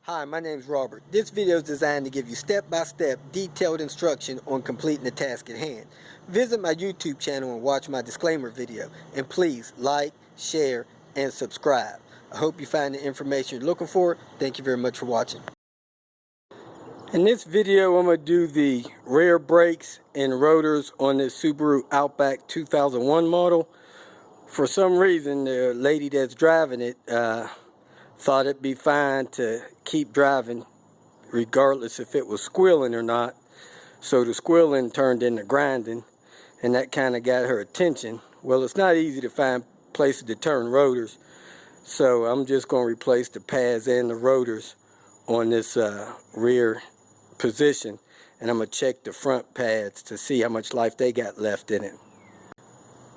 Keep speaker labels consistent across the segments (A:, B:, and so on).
A: Hi, my name is Robert. This video is designed to give you step-by-step detailed instruction on completing the task at hand. Visit my YouTube channel and watch my disclaimer video. And please like, share, and subscribe. I hope you find the information you're looking for. Thank you very much for watching. In this video, I'm going to do the rear brakes and rotors on this Subaru Outback 2001 model. For some reason, the lady that's driving it thought it'd be fine to keep driving regardless if it was squealing or not. So the squealing turned into grinding, and that kind of got her attention. Well, it's not easy to find places to turn rotors, so I'm just going to replace the pads and the rotors on this rear position, and I'm going to check the front pads to see how much life they got left in it.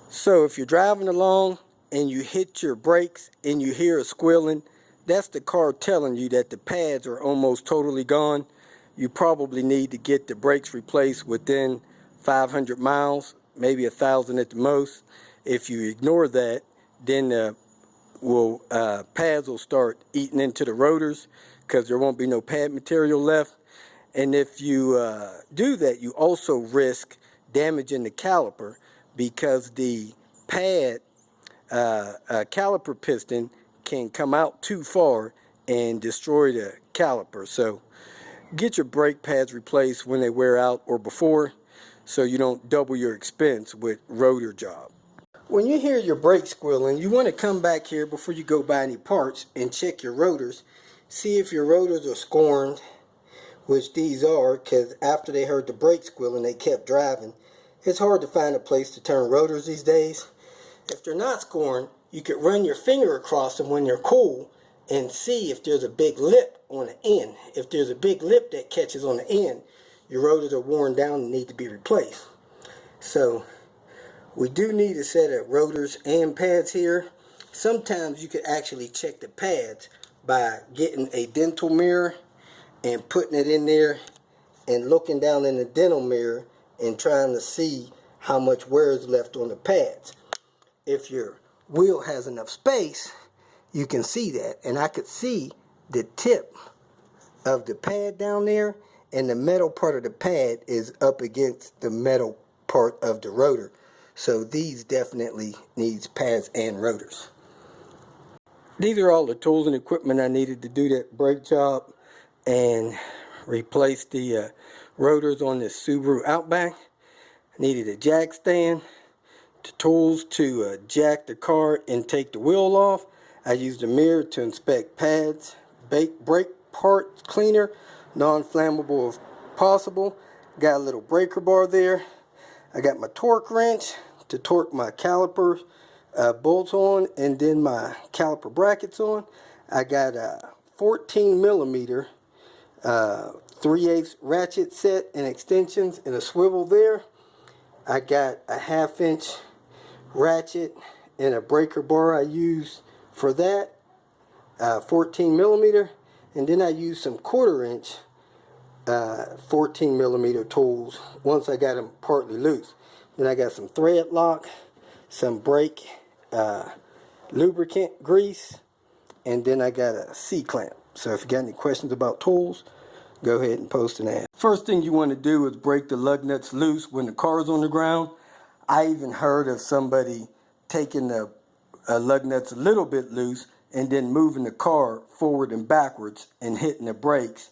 A: So if you're driving along and you hit your brakes and you hear a squealing, that's the car telling you that the pads are almost totally gone. You probably need to get the brakes replaced within 500 miles, maybe 1,000 at the most. If you ignore that, then pads will start eating into the rotors because there won't be no pad material left. And if you do that, you also risk damaging the caliper because the pad caliper piston can come out too far and destroy the caliper. So get your brake pads replaced when they wear out or before, so you don't double your expense with rotor job. When you hear your brake squealing, you want to come back here before you go buy any parts and check your rotors. See if your rotors are scorned, which these are, because after they heard the brake squealing they kept driving. It's hard to find a place to turn rotors these days. If they're not scorned, you could run your finger across them when they're cool and see if there's a big lip on the end. If there's a big lip that catches on the end, your rotors are worn down and need to be replaced. So we do need a set of rotors and pads here. Sometimes you could actually check the pads by getting a dental mirror and putting it in there and looking down in the dental mirror and trying to see how much wear is left on the pads. If your wheel has enough space, you can see that. And I could see the tip of the pad down there, and the metal part of the pad is up against the metal part of the rotor. So these definitely needs pads and rotors. These are all the tools and equipment I needed to do that brake job and replace the rotors on this Subaru Outback. I needed a jack stand, the tools to jack the car and take the wheel off. I used a mirror to inspect pads, brake parts cleaner, non-flammable if possible. Got a little breaker bar there. I got my torque wrench to torque my caliper bolts on and then my caliper brackets on. I got a 14 millimeter 3/8 ratchet set and extensions and a swivel there. I got a 1/2 inch ratchet and a breaker bar I use for that, 14 millimeter, and then I use some 1/4 inch 14 millimeter tools once I got them partly loose. Then I got some thread lock, some brake lubricant grease, and then I got a C-clamp. So if you got any questions about tools, go ahead and post an ask. First thing you want to do is break the lug nuts loose when the car is on the ground. I even heard of somebody taking the lug nuts a little bit loose and then moving the car forward and backwards and hitting the brakes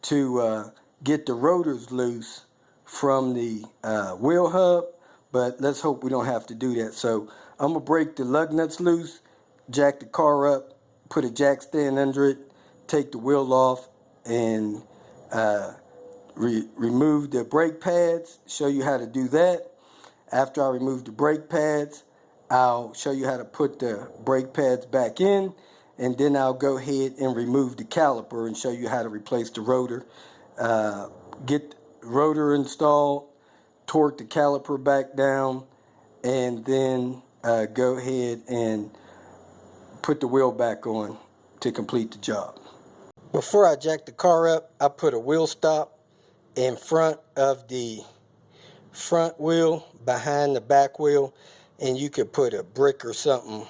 A: to get the rotors loose from the wheel hub. But let's hope we don't have to do that. So I'm going to break the lug nuts loose, jack the car up, put a jack stand under it, take the wheel off, and remove the brake pads. Show you how to do that. After I remove the brake pads, I'll show you how to put the brake pads back in, and then I'll go ahead and remove the caliper and show you how to replace the rotor. Get the rotor installed, torque the caliper back down, and then go ahead and put the wheel back on to complete the job. Before I jack the car up, I put a wheel stop in front of the front wheel, behind the back wheel, and you could put a brick or something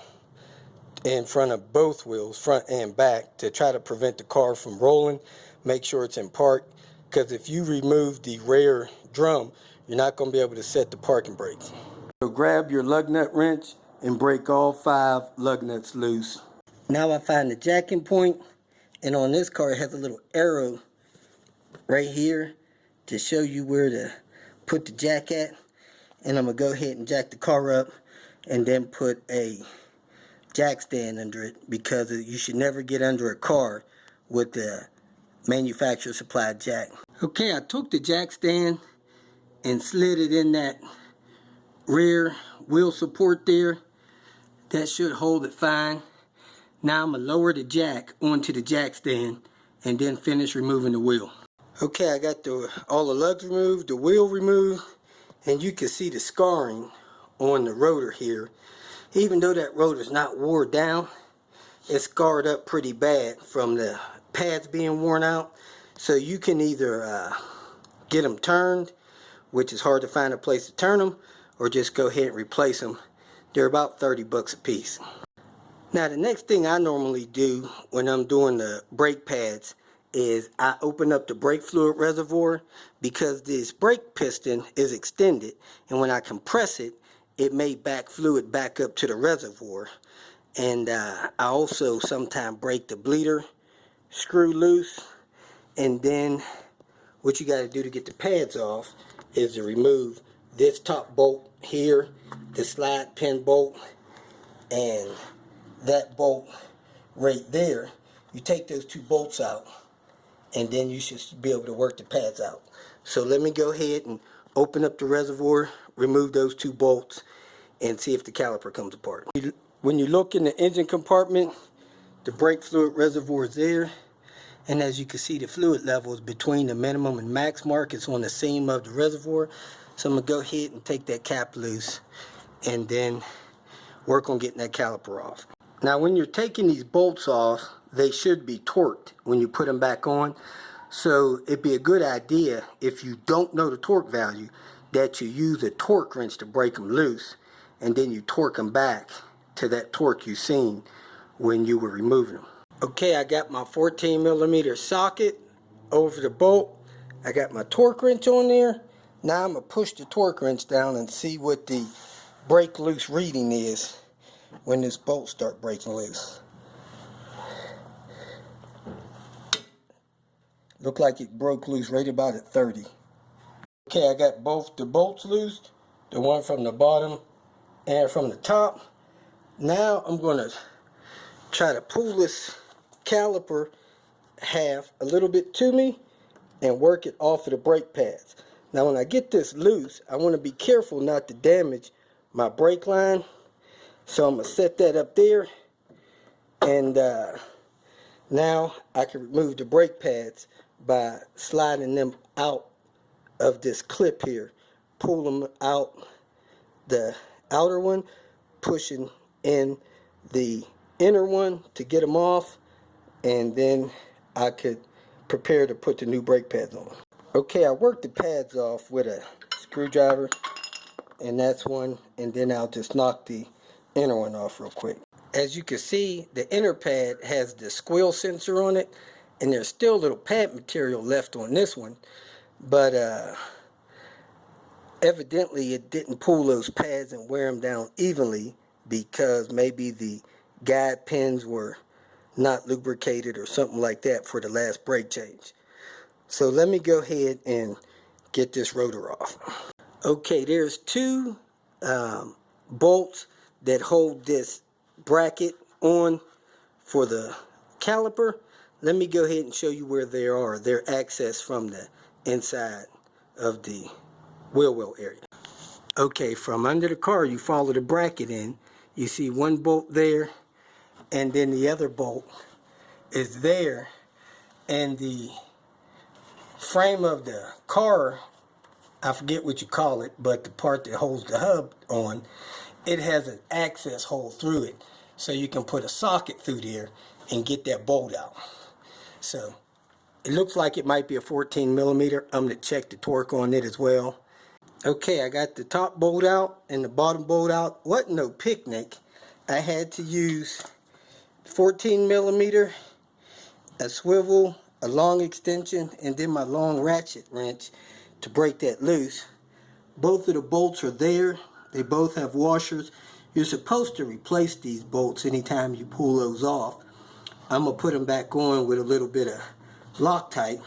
A: in front of both wheels, front and back, to try to prevent the car from rolling. Make sure it's in park, because if you remove the rear drum, you're not going to be able to set the parking brakes. So grab your lug nut wrench and break all 5 lug nuts loose. Now I find the jacking point, and on this car it has a little arrow right here to show you where to put the jack at. And I'm going to go ahead and jack the car up and then put a jack stand under it, because you should never get under a car with the manufacturer supplied jack. Okay, I took the jack stand and slid it in that rear wheel support there. That should hold it fine. Now I'm going to lower the jack onto the jack stand and then finish removing the wheel. Okay, I got all the lugs removed, the wheel removed, and you can see the scarring on the rotor here. Even though that rotor is not wore down, it's scarred up pretty bad from the pads being worn out. So you can either get them turned, which is hard to find a place to turn them, or just go ahead and replace them. They're about 30 bucks a piece. Now the next thing I normally do when I'm doing the brake pads is I open up the brake fluid reservoir, because this brake piston is extended, and when I compress it, it may back fluid back up to the reservoir. And I also sometimes break the bleeder screw loose. And then what you got to do to get the pads off is to remove this top bolt here, the slide pin bolt, and that bolt right there. You take those 2 bolts out, and then you should be able to work the pads out. So let me go ahead and open up the reservoir, remove those 2 bolts, and see if the caliper comes apart. When you look in the engine compartment, the brake fluid reservoir is there, and as you can see, the fluid levels between the minimum and max mark is on the seam of the reservoir. So I'm going to go ahead and take that cap loose and then work on getting that caliper off. Now when you're taking these bolts off, they should be torqued when you put them back on. So it'd be a good idea, if you don't know the torque value, that you use a torque wrench to break them loose, and then you torque them back to that torque you seen when you were removing them. Okay, I got my 14mm socket over the bolt. I got my torque wrench on there. Now I'm going to push the torque wrench down and see what the break loose reading is when this bolt starts breaking loose. Look like it broke loose right about at 30. Okay, I got both the bolts loose, the one from the bottom and from the top. Now I'm going to try to pull this caliper half a little bit to me and work it off of the brake pads. Now when I get this loose, I want to be careful not to damage my brake line. So I'm going to set that up there, and now I can remove the brake pads by sliding them out of this clip here. Pull them out the outer one, pushing in the inner one to get them off, and then I could prepare to put the new brake pads on. Okay, I worked the pads off with a screwdriver, and that's one, and then I'll just knock the inner one off real quick. As you can see, the inner pad has the squeal sensor on it, and there's still a little pad material left on this one, but evidently it didn't pull those pads and wear them down evenly, because maybe the guide pins were not lubricated or something like that for the last brake change. So let me go ahead and get this rotor off. Okay, there's 2 bolts that hold this bracket on for the caliper. Let me go ahead and show you where they are. They're accessed from the inside of the wheel well area. Okay, from under the car, you follow the bracket in. You see 1 bolt there, and then the other bolt is there, and the frame of the car, I forget what you call it, but the part that holds the hub on, it has an access hole through it, so you can put a socket through there and get that bolt out. So it looks like it might be a 14mm. I'm going to check the torque on it as well. Okay, I got the top bolt out and the bottom bolt out. Wasn't no picnic. I had to use 14 millimeter, a swivel, a long extension, and then my long ratchet wrench to break that loose. Both of the bolts are there. They both have washers. You're supposed to replace these bolts anytime you pull those off. I'm going to put them back on with a little bit of Loctite.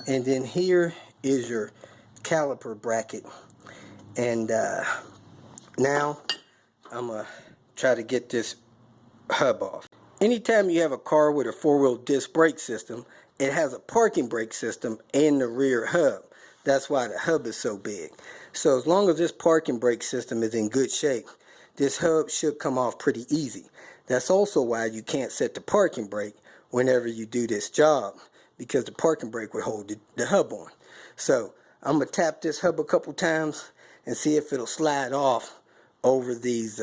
A: And then here is your caliper bracket. And now I'm going to try to get this hub off. Anytime you have a car with a four-wheel disc brake system, it has a parking brake system in the rear hub. That's why the hub is so big. So as long as this parking brake system is in good shape, this hub should come off pretty easy. That's also why you can't set the parking brake whenever you do this job, because the parking brake would hold the hub on. So I'm going to tap this hub a couple times and see if it'll slide off over these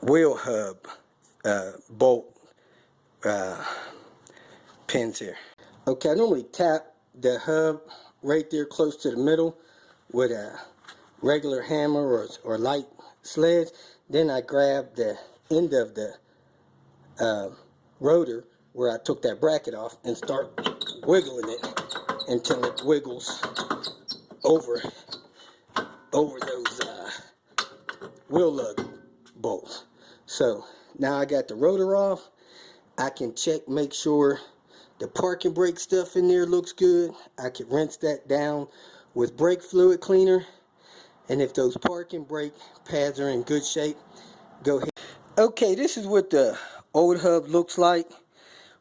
A: wheel hub bolt pins here. Okay, I normally tap the hub right there close to the middle with a regular hammer or light sledge. Then I grab the end of the rotor where I took that bracket off and start wiggling it until it wiggles over those wheel lug bolts. So now I got the rotor off. I can check, make sure the parking brake stuff in there looks good. I can rinse that down with brake fluid cleaner. And if those parking brake pads are in good shape, go ahead. Okay, this is what the old hub looks like.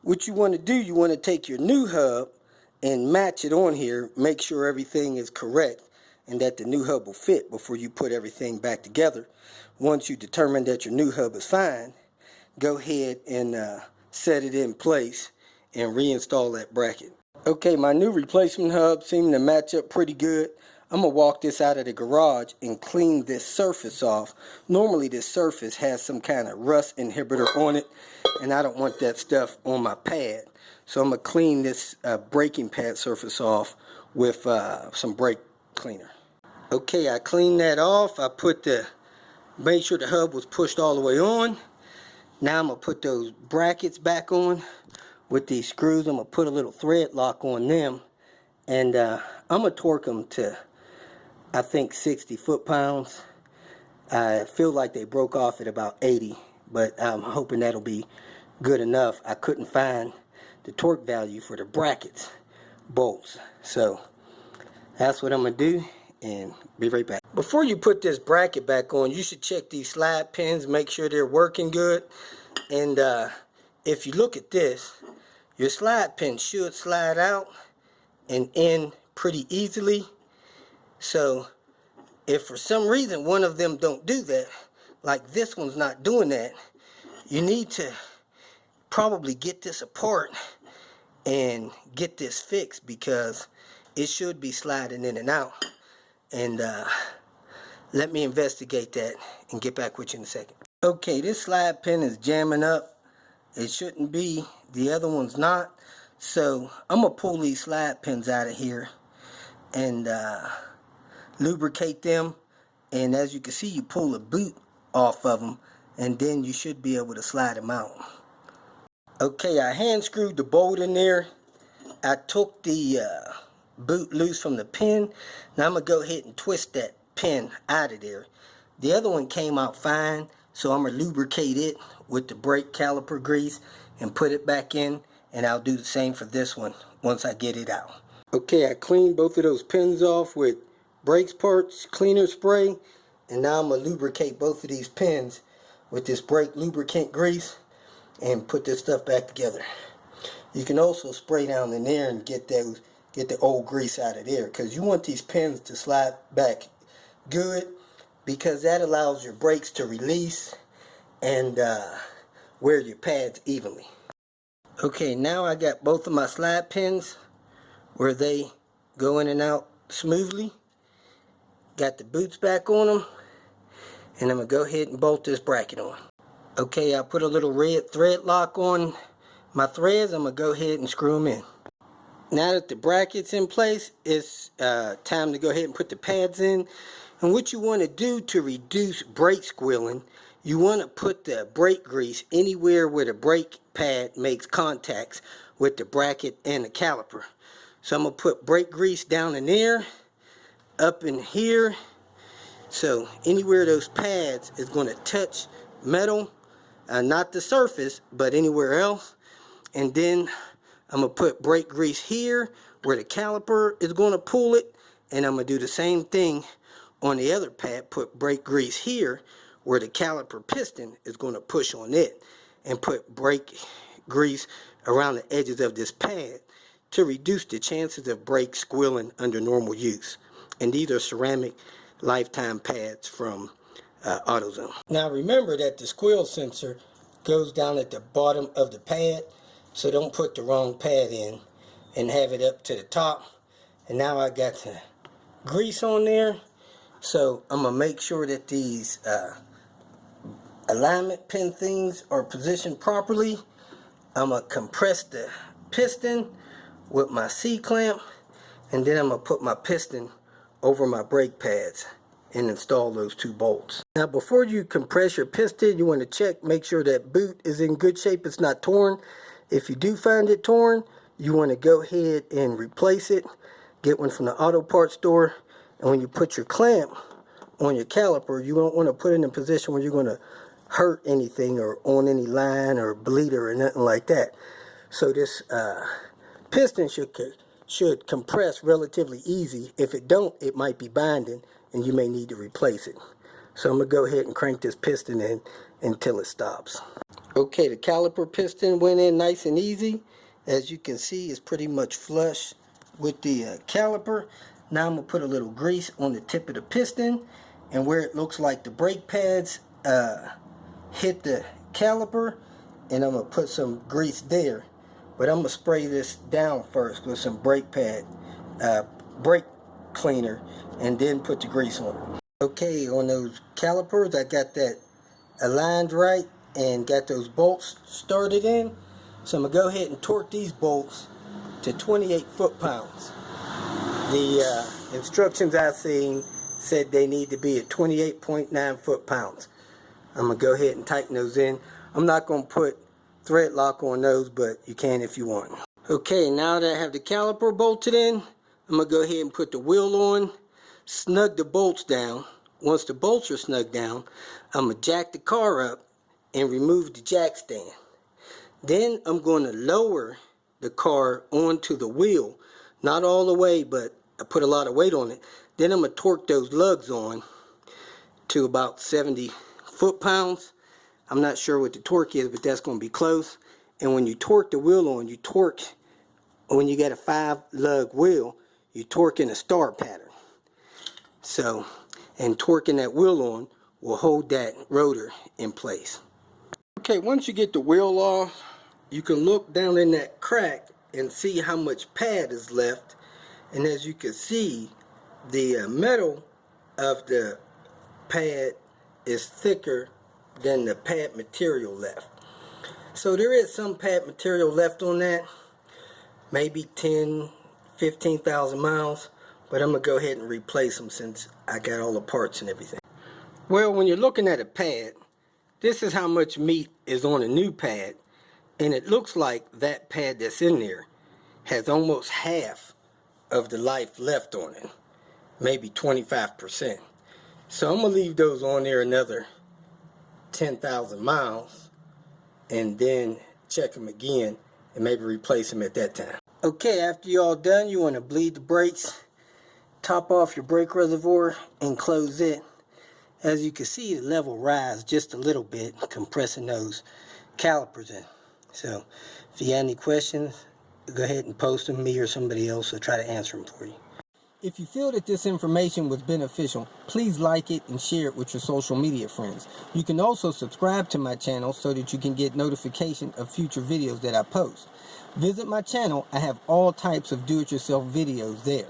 A: What you want to do, you want to take your new hub and match it on here. Make sure everything is correct and that the new hub will fit before you put everything back together. Once you determine that your new hub is fine, go ahead and set it in place and reinstall that bracket. Okay, my new replacement hub seemed to match up pretty good. I'm going to walk this out of the garage and clean this surface off. Normally this surface has some kind of rust inhibitor on it, and I don't want that stuff on my pad. So I'm going to clean this braking pad surface off with some brake cleaner. Okay, I cleaned that off. I made sure the hub was pushed all the way on. Now I'm going to put those brackets back on with these screws. I'm going to put a little thread lock on them, and I'm going to torque them to, I think, 60 foot-pounds. I feel like they broke off at about 80, but I'm hoping that'll be good enough. I couldn't find the torque value for the brackets bolts, so that's what I'm going to do, and be right back. Before you put this bracket back on, you should check these slide pins, make sure they're working good. And if you look at this, your slide pin should slide out and in pretty easily. So if for some reason one of them don't do that, like this one's not doing that, you need to probably get this apart and get this fixed, because it should be sliding in and out. And let me investigate that and get back with you in a second. Okay, this slide pin is jamming up. It shouldn't be. The other one's not. So I'm going to pull these slide pins out of here and lubricate them. And as you can see, you pull the boot off of them, and then you should be able to slide them out. Okay, I hand screwed the bolt in there. I took the boot loose from the pin. Now I'm going to go ahead and twist that pin out of there. The other one came out fine, so I'm going to lubricate it with the brake caliper grease and put it back in, and I'll do the same for this one once I get it out. Okay, I cleaned both of those pins off with brakes parts cleaner spray, and now I'm going to lubricate both of these pins with this brake lubricant grease and put this stuff back together. You can also spray down in there and get the old grease out of there, because you want these pins to slide back good, because that allows your brakes to release and wear your pads evenly. Okay, now I got both of my slide pins where they go in and out smoothly. Got the boots back on them, and I'm going to go ahead and bolt this bracket on. Okay, I put a little red thread lock on my threads. I'm going to go ahead and screw them in. Now that the bracket's in place, it's time to go ahead and put the pads in. And what you want to do to reduce brake squealing, you want to put the brake grease anywhere where the brake pad makes contacts with the bracket and the caliper. So I'm going to put brake grease down in there, up in here. So anywhere those pads is going to touch metal, not the surface, but anywhere else. And then I'm going to put brake grease here where the caliper is going to pull it. And I'm going to do the same thing on the other pad. Put brake grease here where the caliper piston is going to push on it. And put brake grease around the edges of this pad to reduce the chances of brakes squealing under normal use. And these are ceramic lifetime pads from AutoZone. Now remember that the squeal sensor goes down at the bottom of the pad, so don't put the wrong pad in and have it up to the top. And now I got the grease on there, so I'm going to make sure that these alignment pin things are positioned properly. I'm going to compress the piston with my C-clamp, and then I'm going to put my piston over my brake pads and install those 2 bolts. Now before you compress your piston, you want to check, make sure that boot is in good shape, it's not torn. If you do find it torn, you want to go ahead and replace it. Get one from the auto parts store. And when you put your clamp on your caliper, you don't want to put it in a position where you're going to hurt anything or on any line or bleeder or nothing like that. So this piston should compress relatively easy. If it don't, it might be binding and you may need to replace it. So I'm going to go ahead and crank this piston in until it stops. Okay, the caliper piston went in nice and easy. As you can see, it's pretty much flush with the caliper. Now I'm going to put a little grease on the tip of the piston, and where it looks like the brake pads hit the caliper, and I'm going to put some grease there. But I'm going to spray this down first with some brake pad, brake cleaner, and then put the grease on it. Okay, on those calipers, I got that aligned right and got those bolts started in. So I'm going to go ahead and torque these bolts to 28 foot-pounds. The instructions I've seen said they need to be at 28.9 foot-pounds. I'm going to go ahead and tighten those in. I'm not going to put thread lock on those, but you can if you want. Okay, now that I have the caliper bolted in, I'm going to go ahead and put the wheel on, snug the bolts down. Once the bolts are snugged down, I'm going to jack the car up and remove the jack stand. Then I'm going to lower the car onto the wheel. Not all the way, but I put a lot of weight on it. Then I'm going to torque those lugs on to about 70 foot-pounds. I'm not sure what the torque is, but that's going to be close. And when you torque the wheel on, you torque, when you get a 5-lug wheel, you torque in a star pattern. So, and torquing that wheel on will hold that rotor in place. Okay, once you get the wheel off, you can look down in that crack and see how much pad is left. And as you can see, the metal of the pad is thicker than the pad material left. So there is some pad material left on that, maybe 15,000 miles, but I'm going to go ahead and replace them since I got all the parts and everything. Well, when you're looking at a pad, this is how much meat is on a new pad, and it looks like that pad that's in there has almost half of the life left on it, maybe 25%. So I'm going to leave those on there another 10,000 miles and then check them again and maybe replace them at that time. Okay, after you're all done, you want to bleed the brakes, top off your brake reservoir and close it. As you can see, the level rise just a little bit, compressing those calipers in. So if you have any questions, go ahead and post them. Me or somebody else will try to answer them for you. If you feel that this information was beneficial, please like it and share it with your social media friends. You can also subscribe to my channel so that you can get notification of future videos that I post. Visit my channel. I have all types of do-it-yourself videos there.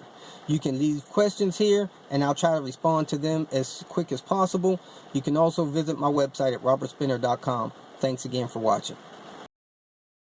A: You can leave questions here and I'll try to respond to them as quick as possible. You can also visit my website at robertspinner.com. Thanks again for watching.